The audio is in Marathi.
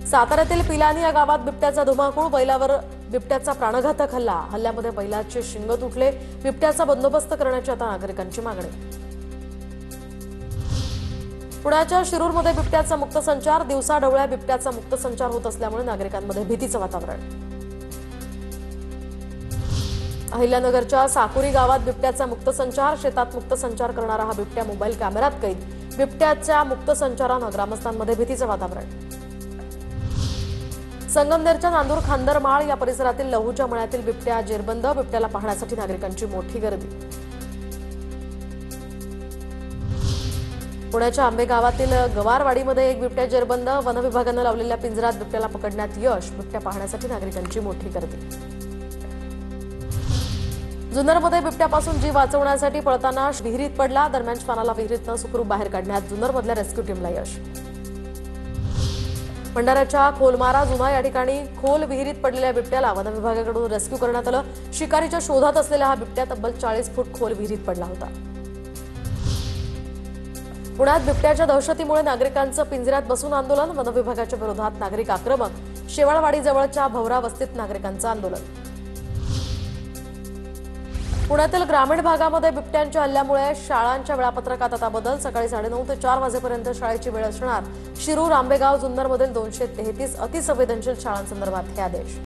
साताऱ्यातील पिलानी या गावात बिबट्याचा धुमाकूळ, बैलावर बिबट्याचा प्राणघातक हल्ला। हल्ल्यामध्ये बैलाचे शिंग तुटले। बिबट्याचा बंदोबस्त करण्याची आता नागरिकांची मागणी। पुण्याच्या शिरूरमध्ये बिबट्याचा मुक्त संचार। दिवसाढवळ्या बिबट्याचा मुक्त संचार होत असल्यामुळे नागरिकांमध्ये भीतीचं वातावरण। अहिल्यानगरच्या साकुरी गावात बिबट्याचा मुक्त संचार। शेतात मुक्त संचार करणारा हा बिबट्या मोबाईल कॅमेऱ्यात कैद। बिबट्याच्या मुक्त संचारानं ग्रामस्थांमध्ये भीतीचं वातावरण। संगमनेरच्या नांदूर खांदरमाळ या परिसरातील लहूच्या मळ्यातील बिबट्या जेरबंद। बिबट्याला पाहण्यासाठी नागरिकांची मोठी गर्दी। पुण्याच्या आंबे गावातील गवारवाडीमध्ये एक बिबट्या जेरबंद। वनविभागानं लावलेल्या पिंजऱ्यात बिबट्याला पकडण्यात यश। बिबट्या पाहण्यासाठी नागरिकांची मोठी गर्दी। जुन्नरमध्ये बिबट्यापासून जीव वाचवण्यासाठी पळताना विहिरीत पडला। दरम्यान श्वानाला विहिरीतनं सुखरूप बाहेर काढण्यात जुन्नरमधल्या रेस्क्यू टीमला यश। भंडाऱ्याच्या खोलमारा जुना या ठिकाणी खोल विहिरीत पडलेल्या बिबट्याला वनविभागाकडून रेस्क्यू करण्यात आलं। शिकारीच्या शोधात असलेला हा बिबट्या तब्बल 40 फूट खोल विहिरीत पडला होता। पुण्यात बिबट्याच्या दहशतीमुळे नागरिकांचं पिंजऱ्यात बसून आंदोलन। वनविभागाच्या विरोधात नागरिक आक्रमक। शेवाळवाडीजवळच्या भवरा वस्तीत नागरिकांचं आंदोलन। पुण्यातील ग्रामीण भागामध्ये बिबट्यांच्या हल्ल्यामुळे शाळांच्या वेळापत्रकात आता बदल। सकाळी 9:30 ते 4 वाजेपर्यंत शाळेची वेळ असणार। शिरूर, आंबेगाव, जुन्नरमधील 233 अतिसंवेदनशील शाळांसंदर्भात हे आदेश।